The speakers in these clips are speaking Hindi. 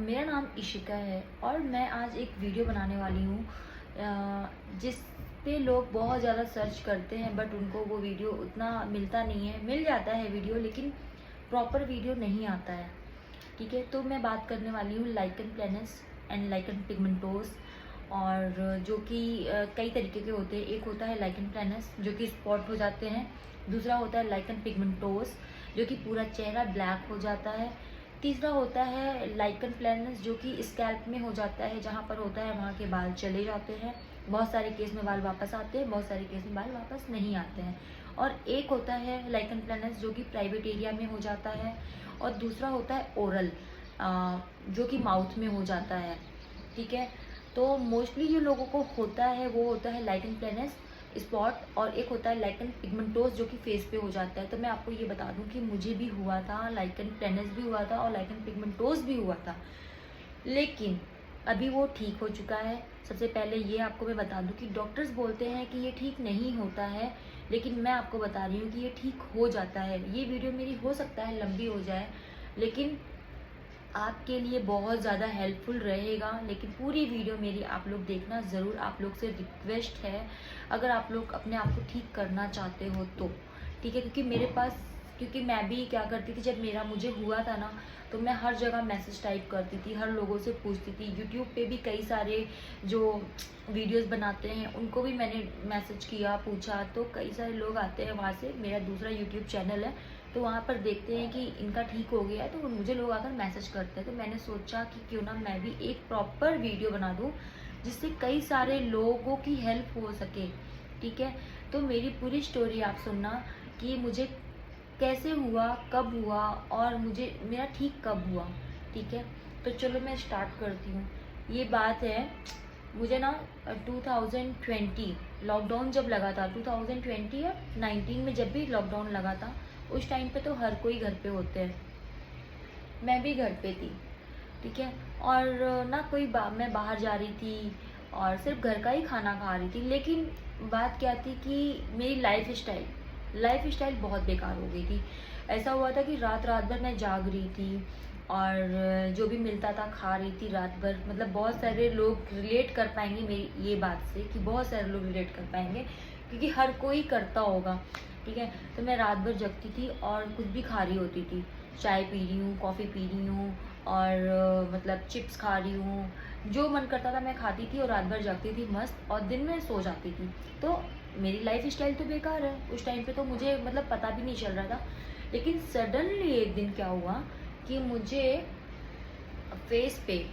मेरा नाम इशिका है और मैं आज एक वीडियो बनाने वाली हूँ जिस पे लोग बहुत ज़्यादा सर्च करते हैं, बट उनको वो वीडियो उतना मिलता नहीं है। मिल जाता है वीडियो, लेकिन प्रॉपर वीडियो नहीं आता है। ठीक है, तो मैं बात करने वाली हूँ लाइकन प्लेनस एंड लाइकन पिगमेंटोस, और जो कि कई तरीके के होते हैं। एक होता है लाइकन प्लेनस जो कि स्पॉट हो जाते हैं, दूसरा होता है लाइकन पिगमेंटोस जो कि पूरा चेहरा ब्लैक हो जाता है, तीसरा होता है लाइकन प्लेनस जो कि स्कैल्प में हो जाता है, जहाँ पर होता है वहाँ के बाल चले जाते हैं। बहुत सारे केस में बाल वापस आते हैं, बहुत सारे केस में बाल वापस नहीं आते हैं। और एक होता है लाइकन प्लेनस जो कि प्राइवेट एरिया में हो जाता है, और दूसरा होता है ओरल जो कि माउथ में हो जाता है। ठीक है, तो मोस्टली जो लोगों को होता है वो होता है लाइकन प्लेनस स्पॉट, और एक होता है लाइकन पिगमेंटोस जो कि फेस पे हो जाता है। तो मैं आपको ये बता दूं कि मुझे भी हुआ था, लाइकन प्लेनस भी हुआ था और लाइकन पिगमेंटोस भी हुआ था, लेकिन अभी वो ठीक हो चुका है। सबसे पहले ये आपको मैं बता दूं कि डॉक्टर्स बोलते हैं कि ये ठीक नहीं होता है, लेकिन मैं आपको बता रही हूँ कि ये ठीक हो जाता है। ये वीडियो मेरी हो सकता है लंबी हो जाए, लेकिन आपके लिए बहुत ज़्यादा हेल्पफुल रहेगा। लेकिन पूरी वीडियो मेरी आप लोग देखना ज़रूर, आप लोग से रिक्वेस्ट है, अगर आप लोग अपने आप को ठीक करना चाहते हो तो। ठीक है, क्योंकि मैं भी क्या करती थी, जब मुझे हुआ था ना, तो मैं हर जगह मैसेज टाइप करती थी, हर लोगों से पूछती थी। यूट्यूब पे भी कई सारे जो वीडियोस बनाते हैं उनको भी मैंने मैसेज किया, पूछा, तो कई सारे लोग आते हैं वहाँ से। मेरा दूसरा यूट्यूब चैनल है, तो वहाँ पर देखते हैं कि इनका ठीक हो गया है, तो मुझे लोग आकर मैसेज करते हैं। तो मैंने सोचा कि क्यों ना मैं भी एक प्रॉपर वीडियो बना दूँ जिससे कई सारे लोगों की हेल्प हो सके। ठीक है, तो मेरी पूरी स्टोरी आप सुनना कि मुझे कैसे हुआ, कब हुआ और मेरा ठीक कब हुआ। ठीक है, तो चलो मैं स्टार्ट करती हूँ। ये बात है, मुझे ना 2020 लॉकडाउन जब लगा था, 2020 या 19 में जब भी लॉकडाउन लगा था, उस टाइम पे तो हर कोई घर पे होते हैं, मैं भी घर पे थी। ठीक है, और ना मैं बाहर जा रही थी और सिर्फ घर का ही खाना खा रही थी। लेकिन बात क्या थी कि मेरी लाइफ स्टाइल बहुत बेकार हो गई थी। ऐसा हुआ था कि रात रात भर मैं जाग रही थी और जो भी मिलता था खा रही थी रात भर। मतलब बहुत सारे लोग रिलेट कर पाएंगे मेरी ये बात से, कि बहुत सारे लोग रिलेट कर पाएंगे, क्योंकि हर कोई करता होगा। ठीक है, तो मैं रात भर जगती थी और कुछ भी खा रही होती थी। चाय पी रही हूँ, कॉफ़ी पी रही हूँ, और मतलब चिप्स खा रही हूँ, जो मन करता था मैं खाती थी और रात भर जागती थी मस्त, और दिन में सो जाती थी। तो मेरी लाइफ स्टाइल तो बेकार है। उस टाइम पे तो मुझे मतलब पता भी नहीं चल रहा था। लेकिन सडनली एक दिन क्या हुआ कि मुझे फेस पे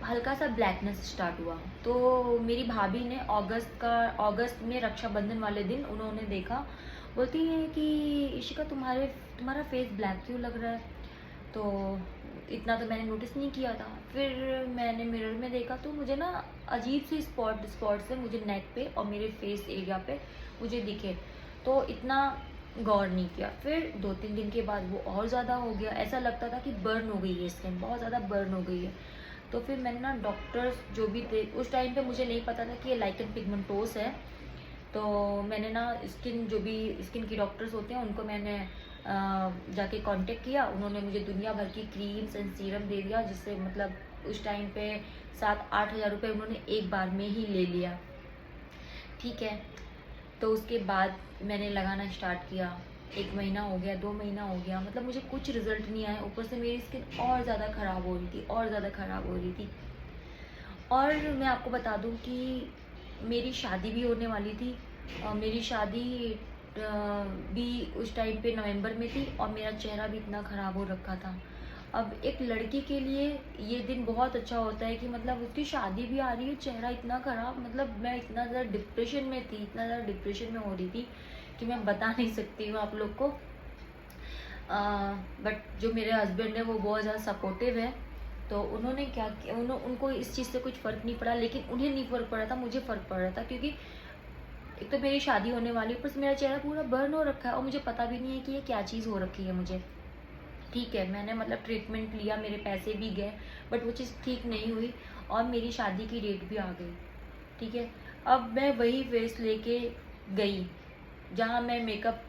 हल्का सा ब्लैकनेस स्टार्ट हुआ। तो मेरी भाभी ने अगस्त में रक्षाबंधन वाले दिन उन्होंने देखा, बोलती है कि इशिका तुम्हारा फेस ब्लैक क्यों लग रहा है। तो इतना तो मैंने नोटिस नहीं किया था। फिर मैंने मिरर में देखा तो मुझे ना अजीब सी स्पॉट से मुझे नेक पे और मेरे फेस एरिया पे मुझे दिखे, तो इतना गौर नहीं किया। फिर 2-3 दिन के बाद वो और ज़्यादा हो गया, ऐसा लगता था कि बर्न हो गई है स्किन, बहुत ज़्यादा बर्न हो गई है। तो फिर मैंने ना डॉक्टर्स जो भी थे, उस टाइम पे मुझे नहीं पता था कि ये लाइकन पिगमेंटोस है। तो मैंने ना जो भी स्किन की डॉक्टर्स होते हैं उनको मैंने जाके कांटेक्ट किया। उन्होंने मुझे दुनिया भर की क्रीम्स एंड सीरम दे दिया, जिससे मतलब उस टाइम पे 7-8 हज़ार रुपये उन्होंने एक बार में ही ले लिया। ठीक है, तो उसके बाद मैंने लगाना स्टार्ट किया। 1 महीना हो गया, 2 महीना हो गया, मतलब मुझे कुछ रिजल्ट नहीं आया। ऊपर से मेरी स्किन और ज़्यादा ख़राब हो रही थी, और ज़्यादा ख़राब हो रही थी। और मैं आपको बता दूं कि मेरी शादी भी होने वाली थी, और मेरी शादी भी उस टाइम पे नवंबर में थी, और मेरा चेहरा भी इतना ख़राब हो रखा था। अब एक लड़की के लिए ये दिन बहुत अच्छा होता है कि मतलब उसकी शादी भी आ रही है, चेहरा इतना ख़राब। मतलब मैं इतना ज़्यादा डिप्रेशन में थी, इतना ज़्यादा डिप्रेशन में हो रही थी कि मैं बता नहीं सकती हूँ आप लोग को। बट जो मेरे हस्बैंड है वो बहुत ज़्यादा सपोर्टिव है। तो उन्होंने क्या किया, उनको इस चीज़ से कुछ फ़र्क नहीं पड़ा, लेकिन उन्हें नहीं फ़र्क पड़ा था, मुझे फ़र्क पड़ रहा था। क्योंकि एक तो मेरी शादी होने वाली है, ऊपर से मेरा चेहरा पूरा बर्न हो रखा है, और मुझे पता भी नहीं है कि ये क्या चीज़ हो रखी है मुझे। ठीक है, मैंने मतलब ट्रीटमेंट लिया, मेरे पैसे भी गए, बट वो चीज़ ठीक नहीं हुई, और मेरी शादी की डेट भी आ गई। ठीक है, अब मैं वही फेस लेके गई, जहाँ मैं मेकअप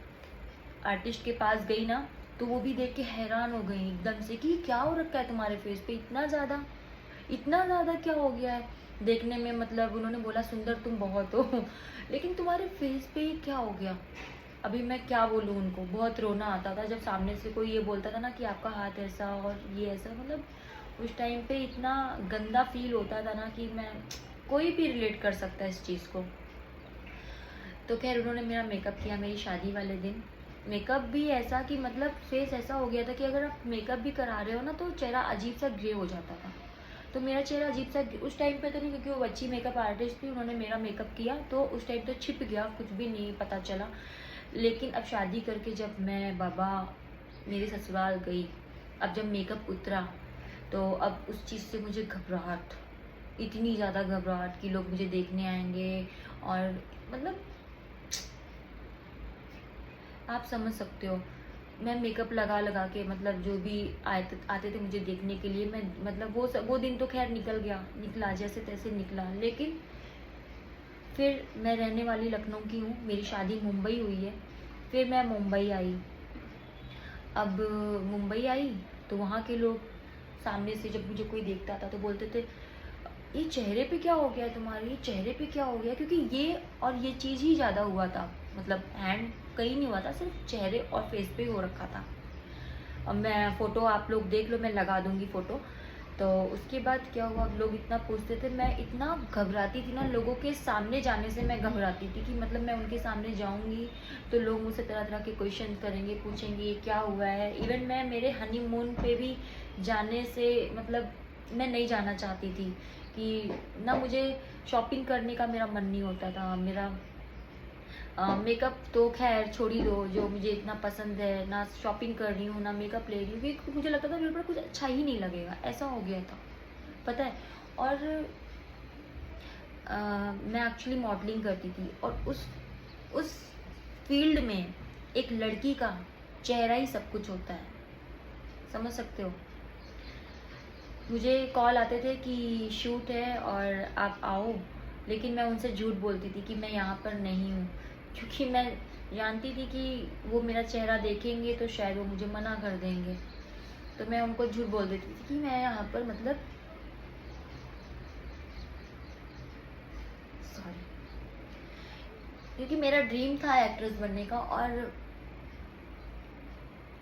आर्टिस्ट के पास गई ना, तो वो भी देख के हैरान हो गई एकदम से कि क्या हो रखा है तुम्हारे फेस पे, इतना ज़्यादा क्या हो गया है। देखने में मतलब उन्होंने बोला सुंदर तुम बहुत हो लेकिन तुम्हारे फेस पे ये क्या हो गया। अभी मैं क्या बोलूँ उनको, बहुत रोना आता था जब सामने से कोई ये बोलता था ना कि आपका हाथ ऐसा और ये ऐसा, मतलब उस टाइम पे इतना गंदा फील होता था ना कि मैं, कोई भी रिलेट कर सकता है इस चीज़ को। तो खैर उन्होंने मेरा मेकअप किया मेरी शादी वाले दिन। मेकअप भी ऐसा कि मतलब फेस ऐसा हो गया था कि अगर आप मेकअप भी करा रहे हो ना तो चेहरा अजीब सा ग्रे हो जाता था। तो मेरा चेहरा अजीब सा उस टाइम पे तो नहीं, क्योंकि वो अच्छी मेकअप आर्टिस्ट थी, उन्होंने मेरा मेकअप किया तो उस टाइम तो छिप गया, कुछ भी नहीं पता चला। लेकिन अब शादी करके जब मैं बाबा मेरे ससुराल गई, अब जब मेकअप उतरा तो अब उस चीज़ से मुझे घबराहट, इतनी ज़्यादा घबराहट कि लोग मुझे देखने आएंगे। और मतलब आप समझ सकते हो, मैं मेकअप लगा लगा के मतलब जो भी आते थे मुझे देखने के लिए, मैं मतलब वो दिन तो खैर निकला जैसे तैसे निकला। लेकिन फिर मैं रहने वाली लखनऊ की हूँ, मेरी शादी मुंबई हुई है, फिर मैं मुंबई आई। अब मुंबई आई तो वहाँ के लोग सामने से जब मुझे कोई देखता था तो बोलते थे ये चेहरे पे क्या हो गया तुम्हारे, ये चेहरे पे क्या हो गया, क्योंकि ये चीज़ ही ज़्यादा हुआ था, मतलब हैंड कहीं नहीं हुआ था, सिर्फ चेहरे और फेस पे हो रखा था। अब मैं फ़ोटो आप लोग देख लो, मैं लगा दूँगी फ़ोटो। तो उसके बाद क्या हुआ, लोग इतना पूछते थे, मैं इतना घबराती थी ना, लोगों के सामने जाने से मैं घबराती थी कि मतलब मैं उनके सामने जाऊंगी तो लोग मुझसे तरह तरह के क्वेश्चन करेंगे, पूछेंगे ये क्या हुआ है। इवन मैं मेरे हनीमून पे भी जाने से मतलब मैं नहीं जाना चाहती थी कि ना, मुझे शॉपिंग करने का मेरा मन नहीं होता था। मेरा मेकअप तो खैर छोड़ ही दो, जो मुझे इतना पसंद है, ना शॉपिंग कर रही हूँ ना मेकअप ले रही हूँ, क्योंकि मुझे लगता था मेरे ऊपर कुछ अच्छा ही नहीं लगेगा, ऐसा हो गया था पता है। और मैं एक्चुअली मॉडलिंग करती थी और उस फील्ड में एक लड़की का चेहरा ही सब कुछ होता है, समझ सकते हो। मुझे कॉल आते थे कि शूट है और आप आओ, लेकिन मैं उनसे झूठ बोलती थी कि मैं यहाँ पर नहीं हूँ, क्योंकि मैं जानती थी कि वो मेरा चेहरा देखेंगे तो शायद वो मुझे मना कर देंगे। तो मैं उनको झूठ बोल देती थी कि मैं यहाँ पर मतलब सॉरी, क्योंकि मेरा ड्रीम था एक्ट्रेस बनने का। और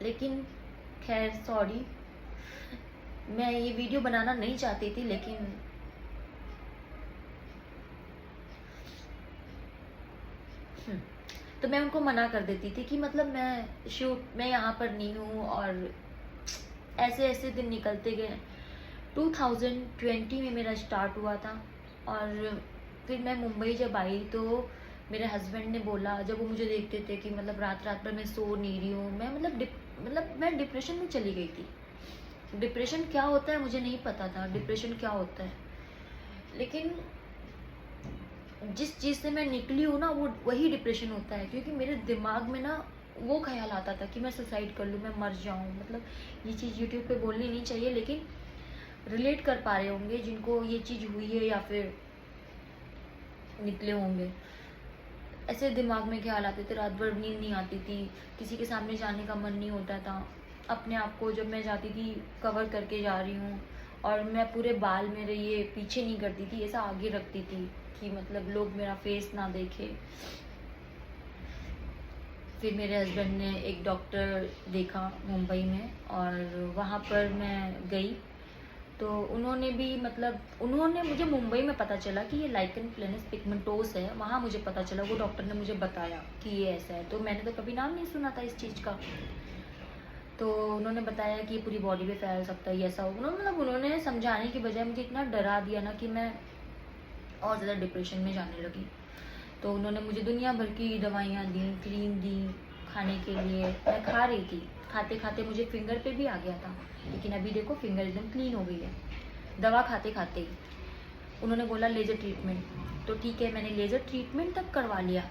लेकिन खैर सॉरी, मैं ये वीडियो बनाना नहीं चाहती थी, लेकिन तो मैं उनको मना कर देती थी कि मतलब मैं यहाँ पर नहीं हूँ। और ऐसे ऐसे दिन निकलते गए। 2020 में मेरा स्टार्ट हुआ था। और फिर मैं मुंबई जब आई तो मेरे हस्बैंड ने बोला, जब वो मुझे देखते थे कि मतलब रात रात भर मैं सो नहीं रही हूँ, मैं मतलब मैं डिप्रेशन में चली गई थी। डिप्रेशन क्या होता है मुझे नहीं पता था, डिप्रेशन क्या होता है। लेकिन जिस चीज़ से मैं निकली हूँ ना, वो वही डिप्रेशन होता है, क्योंकि मेरे दिमाग में ना वो ख्याल आता था कि मैं सुसाइड कर लूँ, मैं मर जाऊँ। मतलब ये चीज़ यूट्यूब पे बोलनी नहीं चाहिए, लेकिन रिलेट कर पा रहे होंगे जिनको ये चीज़ हुई है या फिर निकले होंगे। ऐसे दिमाग में ख्याल आते थे, रात भर नींद नहीं आती थी, किसी के सामने जाने का मन नहीं होता था। अपने आप को जब मैं जाती थी कवर करके जा रही हूँ, और मैं पूरे बाल मेरे ये पीछे नहीं करती थी, ऐसा आगे रखती थी कि मतलब लोग मेरा फेस ना देखे। फिर मेरे हस्बैंड ने एक डॉक्टर देखा मुंबई में, और वहाँ पर मैं गई तो उन्होंने भी मतलब उन्होंने मुझे, मुंबई में पता चला कि ये लाइकन प्लेनस पिगमेंटोस है, वहाँ मुझे पता चला, वो डॉक्टर ने मुझे बताया कि ये ऐसा है। तो मैंने तो कभी नाम नहीं सुना था इस चीज़ का। तो उन्होंने बताया कि ये पूरी बॉडी पे फैल सकता है, ऐसा हो। उन्होंने समझाने की बजाय मुझे इतना डरा दिया ना कि मैं और ज़्यादा डिप्रेशन में जाने लगी। तो उन्होंने मुझे दुनिया भर की दवाइयाँ दी, क्रीम दी खाने के लिए, मैं खा रही थी। खाते खाते मुझे फिंगर पे भी आ गया था, लेकिन अभी देखो फिंगर एकदम क्लीन हो गई है दवा खाते खाते ही। उन्होंने बोला लेज़र ट्रीटमेंट, तो ठीक है मैंने लेज़र ट्रीटमेंट तक करवा लिया।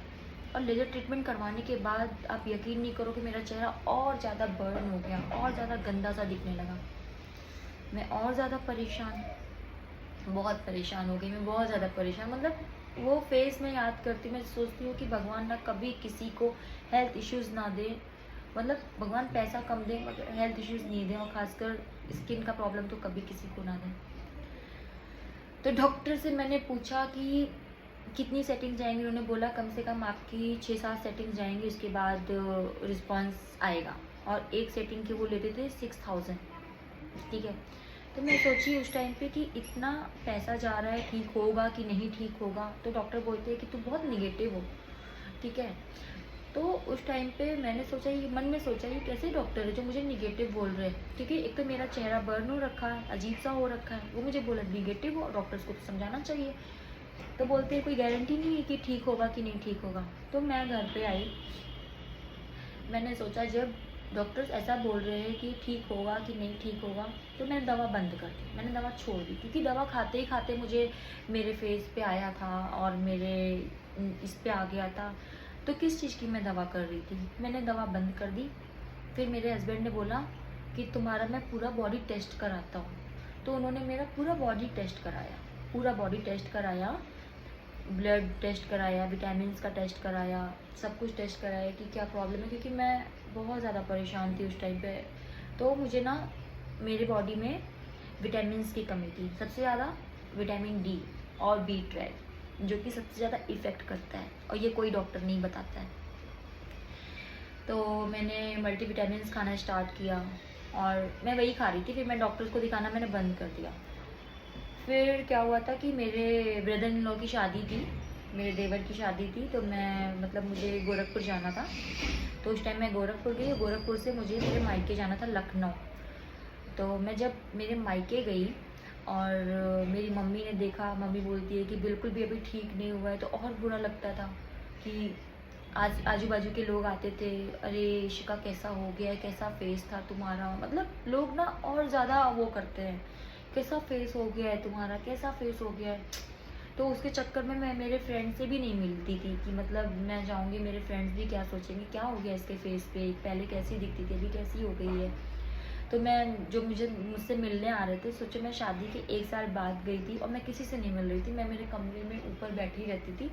और लेज़र ट्रीटमेंट करवाने के बाद आप यकीन नहीं करो कि मेरा चेहरा और ज़्यादा बर्न हो गया, और ज़्यादा गंदा सा दिखने लगा। मैं और ज़्यादा परेशान, बहुत परेशान हो गई मैं, बहुत ज़्यादा परेशान। मतलब वो फेस में याद करती, मैं सोचती हूँ कि भगवान ना कभी किसी को हेल्थ इश्यूज़ ना दे, मतलब भगवान पैसा कम दे मगर हेल्थ इश्यूज़ नहीं दें, और खासकर स्किन का प्रॉब्लम तो कभी किसी को ना दें। तो डॉक्टर से मैंने पूछा कि कितनी सेटिंग जाएंगी, उन्होंने बोला कम से कम आपकी 6-7 सेटिंग जाएंगी, उसके बाद रिस्पांस आएगा। और एक सेटिंग के वो लेते थे 6000, ठीक है। तो मैं सोची उस टाइम पे कि इतना पैसा जा रहा है, ठीक होगा कि नहीं ठीक होगा। तो डॉक्टर बोलते हैं कि तू बहुत निगेटिव हो, ठीक है। तो उस टाइम पे मैंने सोचा, ये मन में सोचा ये कैसे डॉक्टर है जो मुझे निगेटिव बोल रहे हैं, क्योंकि एक तो मेरा चेहरा बर्न हो रखा है, अजीब सा हो रखा है, वो मुझे बोला निगेटिव हो, डॉक्टर्स को तो समझाना चाहिए। तो बोलते हैं कोई गारंटी नहीं है कि ठीक होगा कि नहीं ठीक होगा। तो मैं घर पे आई, मैंने सोचा जब डॉक्टर्स ऐसा बोल रहे हैं कि ठीक होगा कि नहीं ठीक होगा, तो मैंने दवा बंद कर दी, मैंने दवा छोड़ दी। क्योंकि दवा खाते ही खाते मुझे मेरे फेस पे आया था और मेरे इस पे आ गया था, तो किस चीज़ की मैं दवा कर रही थी। मैंने दवा बंद कर दी। फिर मेरे हस्बैंड ने बोला कि तुम्हारा मैं पूरा बॉडी टेस्ट कराता हूँ। तो उन्होंने मेरा पूरा बॉडी टेस्ट कराया, पूरा बॉडी टेस्ट कराया, ब्लड टेस्ट कराया, विटामिन्स का टेस्ट कराया, सब कुछ टेस्ट कराया कि क्या प्रॉब्लम है, क्योंकि मैं बहुत ज़्यादा परेशान थी उस टाइम पे। तो मुझे ना मेरी बॉडी में विटामिन्स की कमी थी, सबसे ज़्यादा विटामिन डी और B12, जो कि सबसे ज़्यादा इफ़ेक्ट करता है, और ये कोई डॉक्टर नहीं बताता है। तो मैंने मल्टीविटामिन्स खाना स्टार्ट किया और मैं वही खा रही थी। फिर मैं डॉक्टर्स को दिखाना मैंने बंद कर दिया। फिर क्या हुआ था कि मेरे ब्रदर इन लॉ की शादी थी, मेरे देवर की शादी थी। तो मैं मतलब मुझे गोरखपुर जाना था, तो उस टाइम मैं गोरखपुर गई। गोरखपुर से मुझे मेरे मायके जाना था लखनऊ। तो मैं जब मेरे मायके गई और मेरी मम्मी ने देखा, मम्मी बोलती है कि बिल्कुल भी अभी ठीक नहीं हुआ है। तो और बुरा लगता था कि आज आजू बाजू के लोग आते थे, अरे इशिका कैसा हो गया है, कैसा फेस था तुम्हारा, मतलब लोग ना और ज़्यादा वो करते हैं, कैसा फेस हो गया है तुम्हारा, कैसा फेस हो गया है। तो उसके चक्कर में मैं मेरे फ्रेंड से भी नहीं मिलती थी कि मतलब मैं जाऊंगी मेरे फ्रेंड्स भी क्या सोचेंगे, क्या हो गया इसके फेस पे, पहले कैसी दिखती थी अभी कैसी हो गई है। तो मैं जो मुझसे मिलने आ रहे थे, सोचो मैं शादी के 1 साल बाद गई थी और मैं किसी से नहीं मिल रही थी, मैं मेरे कमरे में ऊपर बैठी रहती थी।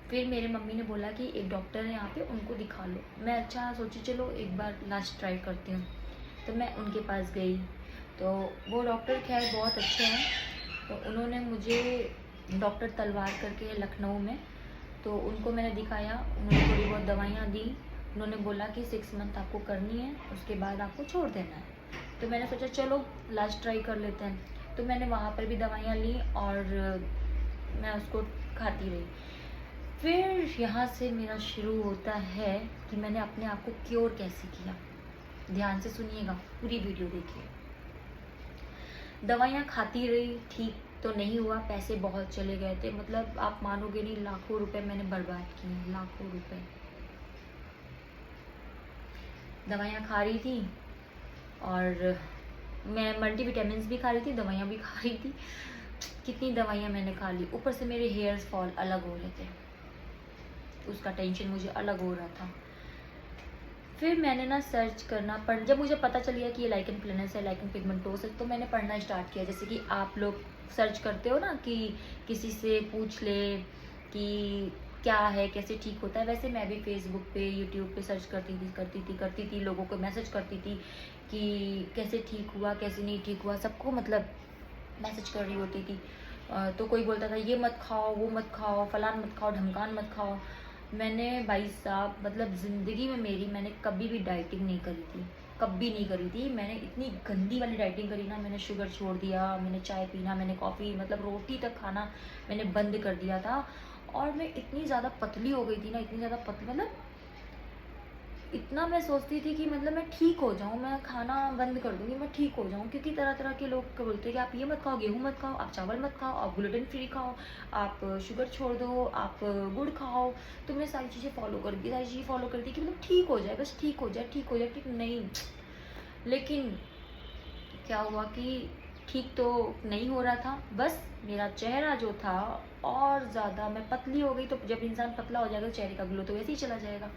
फिर मेरे मम्मी ने बोला कि एक डॉक्टर है यहाँ पे, उनको दिखा लो। मैं अच्छा सोची चलो एक बार लास्ट ट्राई करती हूँ। तो मैं उनके पास गई, तो वो डॉक्टर खैर बहुत अच्छे हैं। तो उन्होंने मुझे, डॉक्टर तलवार करके है लखनऊ में, तो उनको मैंने दिखाया, उन्होंने थोड़ी बहुत दवाइयाँ दी। उन्होंने बोला कि 6 मंथ आपको करनी है, उसके बाद आपको छोड़ देना है। तो मैंने सोचा चलो लास्ट ट्राई कर लेते हैं। तो मैंने वहाँ पर भी दवाइयाँ ली और मैं उसको खाती रही। फिर यहाँ से मेरा शुरू होता है कि मैंने अपने आप को क्योर कैसे किया। ध्यान से सुनिएगा, पूरी वीडियो देखिए। दवाइयाँ खाती रही, ठीक तो नहीं हुआ, पैसे बहुत चले गए थे, मतलब आप मानोगे नहीं, लाखों रुपए मैंने बर्बाद किए, लाखों रुपए। दवाइयाँ खा रही थी और मैं मल्टीविटामिन्स भी खा रही थी, दवाइयाँ भी खा रही थी। कितनी दवाइयाँ मैंने खा ली, ऊपर से मेरे हेयर्स फॉल अलग हो रहे थे, उसका टेंशन मुझे अलग हो रहा था। फिर मैंने ना सर्च करना जब मुझे पता चल गया कि ये लाइकन प्लेनस है, लाइकन पिगमेंटोस है, तो मैंने पढ़ना स्टार्ट किया। जैसे कि आप लोग सर्च करते हो ना कि किसी से पूछ ले कि क्या है, कैसे ठीक होता है, वैसे मैं भी फेसबुक पे, यूट्यूब पे सर्च करती थी, लोगों को मैसेज करती थी कि कैसे ठीक हुआ, कैसे नहीं ठीक हुआ, सबको मतलब मैसेज कर रही होती थी। तो कोई बोलता था ये मत खाओ, वो मत खाओ, फलान मत खाओ, ढमकान मत खाओ। मैंने भाई साहब मतलब ज़िंदगी में मेरी मैंने कभी भी डाइटिंग नहीं करी थी, कभी नहीं करी थी। मैंने इतनी गंदी वाली डाइटिंग करी ना, मैंने शुगर छोड़ दिया, मैंने चाय पीना, मैंने कॉफ़ी, मतलब रोटी तक खाना मैंने बंद कर दिया था। और मैं इतनी ज़्यादा पतली हो गई थी ना, इतनी ज़्यादा पतली, मतलब इतना मैं सोचती थी कि मतलब मैं ठीक हो जाऊँ, मैं खाना बंद कर दूँगी, मैं ठीक हो जाऊँ। क्योंकि तरह तरह के लोग बोलते हैं कि आप ये मत खाओ, गेहूँ मत खाओ, आप चावल मत खाओ, आप ग्लूटेन फ्री खाओ, आप शुगर छोड़ दो, आप गुड़ खाओ। तो मैं सारी चीज़ें फॉलो कर दी, सारी चीज़ें फॉलो करती कि मतलब ठीक हो जाए, बस ठीक हो जाए, ठीक हो जाए, ठीक नहीं। लेकिन क्या हुआ कि ठीक तो नहीं हो रहा था, बस मेरा चेहरा जो था और ज़्यादा, मैं पतली हो गई। तो जब इंसान पतला हो जाएगा तो चेहरे का ग्लो तो वैसे ही चला जाएगा।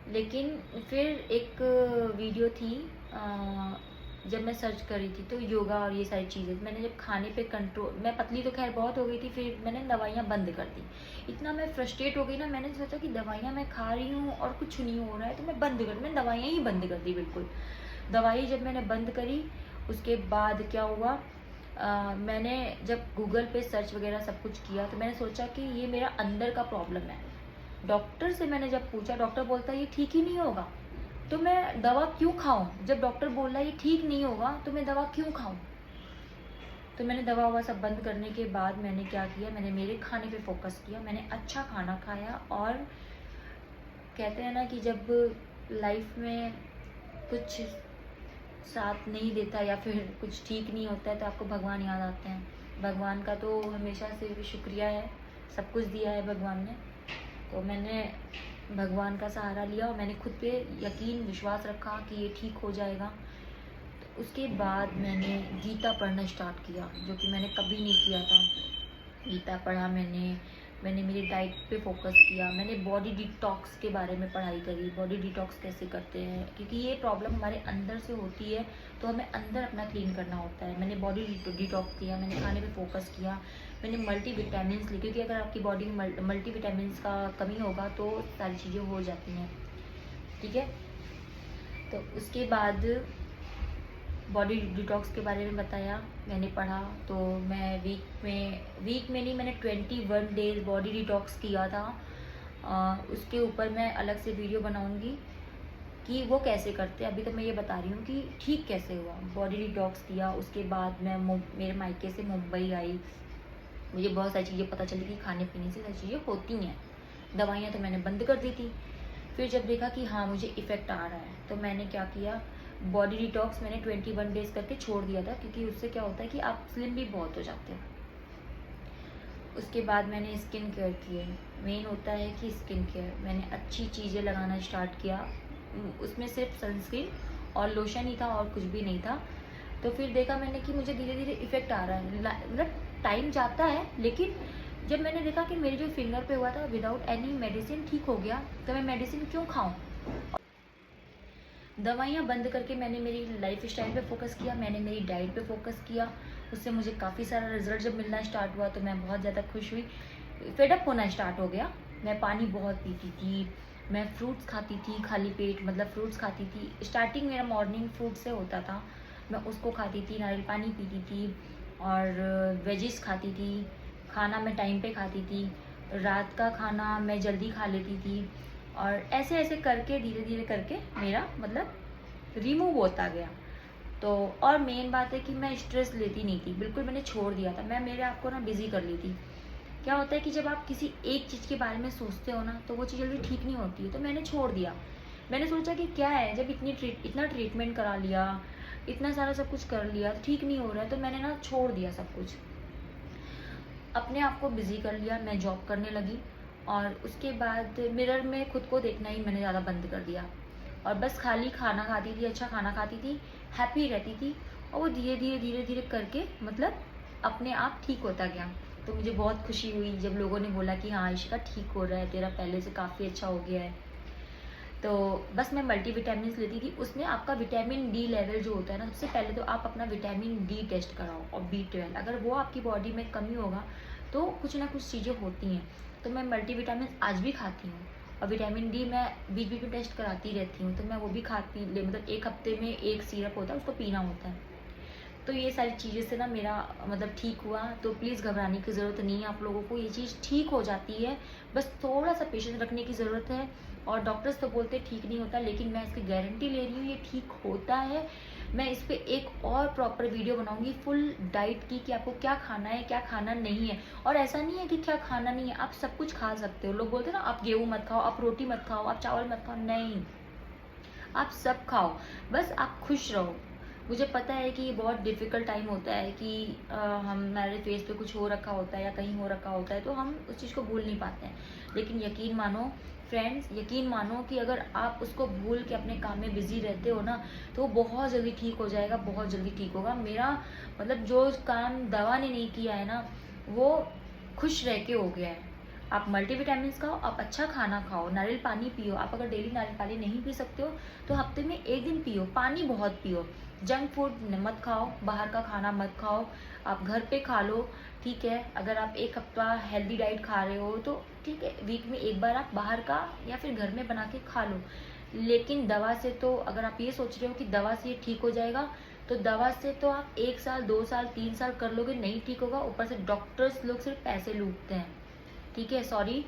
लेकिन फिर एक वीडियो थी जब मैं सर्च करी थी तो योगा और ये सारी चीज़ें, मैंने जब खाने पे कंट्रोल, मैं पतली तो खैर बहुत हो गई थी, फिर मैंने दवाइयाँ बंद कर दी। इतना मैं फ्रस्ट्रेट हो गई ना, मैंने सोचा कि दवाइयाँ मैं खा रही हूँ और कुछ नहीं हो रहा है तो मैं मैंने दवाइयाँ ही बंद कर दी बिल्कुल। दवाई जब मैंने बंद करी उसके बाद क्या हुआ, मैंने जब गूगल पे सर्च वगैरह सब कुछ किया तो मैंने सोचा कि ये मेरा अंदर का प्रॉब्लम है। डॉक्टर से मैंने जब पूछा, डॉक्टर बोलता है ये ठीक ही नहीं होगा, तो मैं दवा क्यों खाऊं? जब डॉक्टर बोल रहा है ये ठीक नहीं होगा तो मैं दवा क्यों खाऊं? तो मैंने दवा ववा सब बंद करने के बाद मैंने क्या किया, मैंने मेरे खाने पे फोकस किया, मैंने अच्छा खाना खाया। और कहते हैं ना कि जब लाइफ में कुछ साथ नहीं देता या फिर कुछ ठीक नहीं होता है तो आपको भगवान याद आते हैं। भगवान का तो हमेशा से शुक्रिया है, सब कुछ दिया है भगवान ने। तो मैंने भगवान का सहारा लिया और मैंने खुद पे यकीन विश्वास रखा कि ये ठीक हो जाएगा। तो उसके बाद मैंने गीता पढ़ना स्टार्ट किया, जो कि मैंने कभी नहीं किया था। गीता पढ़ा मैंने मेरी डाइट पे फोकस किया, मैंने बॉडी डिटॉक्स के बारे में पढ़ाई करी, बॉडी डिटॉक्स कैसे करते हैं, क्योंकि ये प्रॉब्लम हमारे अंदर से होती है तो हमें अंदर अपना क्लीन करना होता है। मैंने बॉडी डिटॉक्स किया, मैंने खाने पे फोकस किया, मैंने मल्टीविटामिन्स ली, क्योंकि अगर आपकी बॉडी में मल्टीविटामिन्स का कमी होगा तो सारी चीज़ें हो जाती हैं, ठीक है। तो उसके बाद बॉडी डिटॉक्स के बारे में बताया, मैंने पढ़ा। तो मैं वीक में नहीं, मैंने 21 डेज बॉडी डिटॉक्स किया था। उसके ऊपर मैं अलग से वीडियो बनाऊंगी कि वो कैसे करते हैं। अभी तो मैं ये बता रही हूँ कि ठीक कैसे हुआ। बॉडी डिटॉक्स किया, उसके बाद मैं मेरे मायके से मुंबई आई। मुझे बहुत सारी चीज़ें पता चली कि खाने पीने से सारी चीज़ें होती हैं। दवाइयाँ तो मैंने बंद कर दी थी। फिर जब देखा कि हाँ मुझे इफ़ेक्ट आ रहा है तो मैंने क्या किया, बॉडी डिटॉक्स मैंने 21 डेज करके छोड़ दिया था, क्योंकि उससे क्या होता है कि आप स्लिम भी बहुत हो जाते हो। उसके बाद मैंने स्किन केयर किए, मेन होता है कि स्किन केयर, मैंने अच्छी चीज़ें लगाना स्टार्ट किया। उसमें सिर्फ सनस्क्रीन और लोशन ही था और कुछ भी नहीं था। तो फिर देखा मैंने कि मुझे धीरे धीरे इफ़ेक्ट आ रहा है, मतलब टाइम जाता है, लेकिन जब मैंने देखा कि मेरे जो फिंगर पे हुआ था विदाउट एनी मेडिसिन ठीक हो गया, तो मैं मेडिसिन क्यों खाऊं। दवाइयाँ बंद करके मैंने मेरी लाइफ स्टाइल पे फोकस किया, मैंने मेरी डाइट पे फोकस किया। उससे मुझे काफ़ी सारा रिजल्ट जब मिलना स्टार्ट हुआ तो मैं बहुत ज़्यादा खुश हुई। फेडअप होना स्टार्ट हो गया। मैं पानी बहुत पीती थी, मैं फ्रूट्स खाती थी खाली पेट, मतलब फ्रूट्स खाती थी। स्टार्टिंग मेरा मॉर्निंग फ्रूट से होता था, मैं उसको खाती थी, नारियल पानी पीती थी और वेजिस खाती थी। खाना मैं टाइम पे खाती थी, रात का खाना मैं जल्दी खा लेती थी। और ऐसे ऐसे करके धीरे धीरे करके मेरा मतलब रिमूव होता गया। तो और मेन बात है कि मैं स्ट्रेस लेती नहीं थी, बिल्कुल मैंने छोड़ दिया था। मैं मेरे आप को ना बिजी कर ली थी। क्या होता है कि जब आप किसी एक चीज़ के बारे में सोचते हो ना तो वो चीज़ जल्दी ठीक नहीं होती है, तो मैंने छोड़ दिया। मैंने सोचा कि क्या है, जब इतना ट्रीटमेंट करा लिया, इतना सारा सब कुछ कर लिया, ठीक नहीं हो रहा है, तो मैंने ना छोड़ दिया सब कुछ, अपने आप को बिज़ी कर लिया। मैं जॉब करने लगी और उसके बाद मिरर में खुद को देखना ही मैंने ज़्यादा बंद कर दिया और बस खाली खाना खाती थी, अच्छा खाना खाती थी, हैप्पी रहती थी। और वो धीरे धीरे धीरे धीरे करके मतलब अपने आप ठीक होता गया। तो मुझे बहुत खुशी हुई जब लोगों ने बोला कि हाँ इशिका ठीक हो रहा है, तेरा पहले से काफ़ी अच्छा हो गया है। तो बस मैं मल्टीविटामिन लेती थी। उसमें आपका विटामिन डी लेवल जो होता है ना, सबसे पहले तो आप अपना विटामिन डी टेस्ट कराओ और B12, अगर वो आपकी बॉडी में कमी होगा तो कुछ ना कुछ चीज़ें होती हैं। तो मैं मल्टीविटामिन आज भी खाती हूँ और विटामिन डी मैं बीच बीच में टेस्ट कराती रहती हूँ। तो मैं वो भी खाती, मतलब एक हफ्ते में एक सिरप होता है, उसको पीना होता है। तो ये सारी चीज़ें से ना मेरा मतलब ठीक हुआ। तो प्लीज़ घबराने की ज़रूरत नहीं है आप लोगों को, ये चीज़ ठीक हो जाती है, बस थोड़ा सा पेशेंस रखने की ज़रूरत है। और डॉक्टर्स तो बोलते हैं ठीक नहीं होता, लेकिन मैं इसकी गारंटी ले रही हूँ ये ठीक होता है। मैं इस पर एक और प्रॉपर वीडियो बनाऊंगी फुल डाइट की, कि आपको क्या खाना है क्या खाना नहीं है। और ऐसा नहीं है कि क्या खाना नहीं है, आप सब कुछ खा सकते हो। लोग बोलते हैं ना आप गेहूँ मत खाओ, आप रोटी मत खाओ, आप चावल मत खाओ, नहीं, आप सब खाओ, बस आप खुश रहो। मुझे पता है कि ये बहुत डिफ़िकल्ट टाइम होता है कि हमारे फेस पे कुछ हो रखा होता है या कहीं हो रखा होता है, तो हम उस चीज़ को भूल नहीं पाते हैं। लेकिन यकीन मानो फ्रेंड्स, यकीन मानो कि अगर आप उसको भूल के अपने काम में बिज़ी रहते हो ना, तो वो बहुत जल्दी ठीक हो जाएगा, बहुत जल्दी ठीक होगा। मेरा मतलब जो काम दवा ने नहीं किया है ना, वो खुश रह के हो गया है। आप मल्टीविटामिन खाओ, आप अच्छा खाना खाओ, नारियल पानी पियो। आप अगर डेली नारियल पानी नहीं पी सकते हो तो हफ्ते में 1 दिन पियो, पानी बहुत पियो। जंक फूड मत खाओ, बाहर का खाना मत खाओ, आप घर पे खा लो, ठीक है। अगर आप 1 हफ्ता हेल्दी डाइट खा रहे हो तो ठीक है, वीक में 1 बार आप बाहर का या फिर घर में बना के खा लो। लेकिन दवा से तो, अगर आप ये सोच रहे हो कि दवा से ये ठीक हो जाएगा, तो दवा से तो आप 1 साल 2 साल 3 साल कर लोगे, नहीं ठीक होगा। ऊपर से डॉक्टर्स लोग सिर्फ पैसे लूटते हैं, ठीक है। सॉरी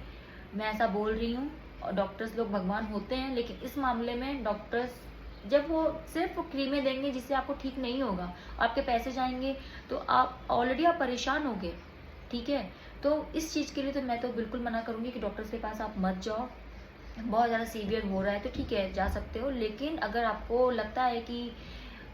मैं ऐसा बोल रही हूँ, और डॉक्टर्स लोग भगवान होते हैं, लेकिन इस मामले में डॉक्टर्स जब वो सिर्फ क्रीमें देंगे जिससे आपको ठीक नहीं होगा, आपके पैसे जाएंगे, तो आप ऑलरेडी आप परेशान होगे, ठीक है। तो इस चीज़ के लिए तो मैं तो बिल्कुल मना करूँगी कि डॉक्टर्स के पास आप मत जाओ। बहुत ज़्यादा सीवियर हो रहा है तो ठीक है, जा सकते हो, लेकिन अगर आपको लगता है कि,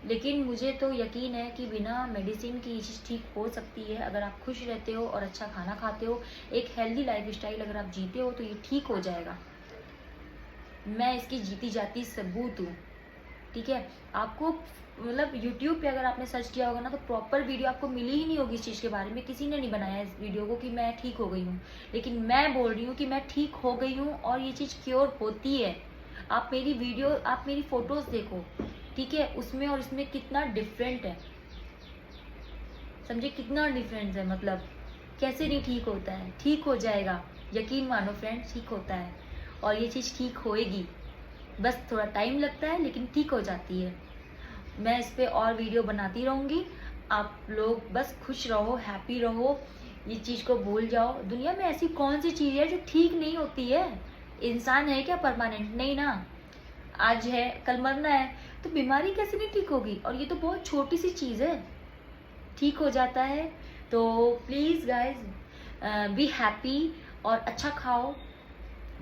लेकिन मुझे तो यकीन है कि बिना मेडिसिन की ये चीज़ ठीक हो सकती है। अगर आप खुश रहते हो और अच्छा खाना खाते हो, एक हेल्दी लाइफस्टाइल अगर आप जीते हो, तो ये ठीक हो जाएगा। मैं इसकी जीती जाती सबूत हूँ, ठीक है। आपको मतलब यूट्यूब पे अगर आपने सर्च किया होगा ना, तो प्रॉपर वीडियो आपको मिली ही नहीं होगी इस चीज़ के बारे में। किसी ने नहीं बनाया इस वीडियो को कि मैं ठीक हो गई हूँ, लेकिन मैं बोल रही हूँ कि मैं ठीक हो गई हूँ और ये चीज़ क्योर होती है। आप मेरी वीडियो, आप मेरी फोटोज देखो, ठीक है, उसमें और इसमें कितना डिफरेंट है, समझे, कितना डिफरेंस है। मतलब कैसे नहीं ठीक होता है, ठीक हो जाएगा, यकीन मानो फ्रेंड्स, ठीक होता है और ये चीज़ ठीक होएगी। बस थोड़ा टाइम लगता है, लेकिन ठीक हो जाती है। मैं इस पे और वीडियो बनाती रहूँगी। आप लोग बस खुश रहो, हैप्पी रहो, ये चीज़ को भूल जाओ। दुनिया में ऐसी कौन सी चीज़ है जो ठीक नहीं होती है? इंसान है क्या परमानेंट? नहीं ना। आज है कल मरना है, तो बीमारी कैसे नहीं ठीक होगी? और ये तो बहुत छोटी सी चीज़ है, ठीक हो जाता है। तो प्लीज़ गाइज बी हैप्पी और अच्छा खाओ।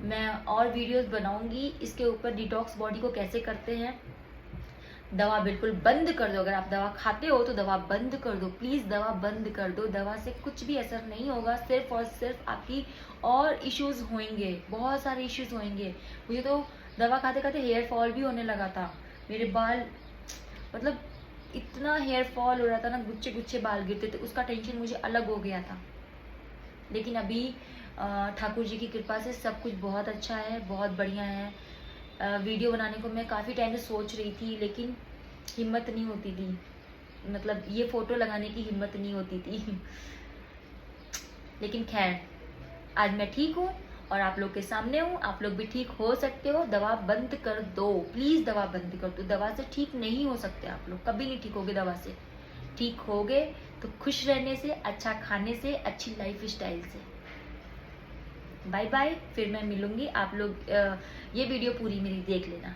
मैं और वीडियोस बनाऊंगी इसके ऊपर, डिटॉक्स बॉडी को कैसे करते हैं। दवा बिल्कुल बंद कर दो, अगर आप दवा खाते हो तो दवा बंद कर दो, प्लीज़ दवा बंद कर दो। दवा से कुछ भी असर नहीं होगा, सिर्फ और सिर्फ आपकी और इश्यूज होंगे, बहुत सारे इश्यूज होंगे। मुझे तो दवा खाते खाते हेयर फॉल भी होने लगा था, मेरे बाल, मतलब इतना हेयर फॉल हो रहा था ना, गुच्छे गुच्छे बाल गिरते थे, उसका टेंशन मुझे अलग हो गया था। लेकिन अभी ठाकुर जी की कृपा से सब कुछ बहुत अच्छा है, बहुत बढ़िया है। वीडियो बनाने को मैं काफ़ी टाइम से सोच रही थी, लेकिन हिम्मत नहीं होती थी, मतलब ये फ़ोटो लगाने की हिम्मत नहीं होती थी। लेकिन खैर, आज मैं ठीक हूँ और आप लोग के सामने हूँ, आप लोग भी ठीक हो सकते हो। दवा बंद कर दो, प्लीज़ दवा बंद कर दो। दवा से ठीक नहीं हो सकते आप लोग, कभी नहीं ठीक होगे दवा से। ठीक होगे तो खुश रहने से, अच्छा खाने से, अच्छी लाइफ स्टाइल से। बाय बाय, फिर मैं मिलूंगी। आप लोग ये वीडियो पूरी मेरी देख लेना।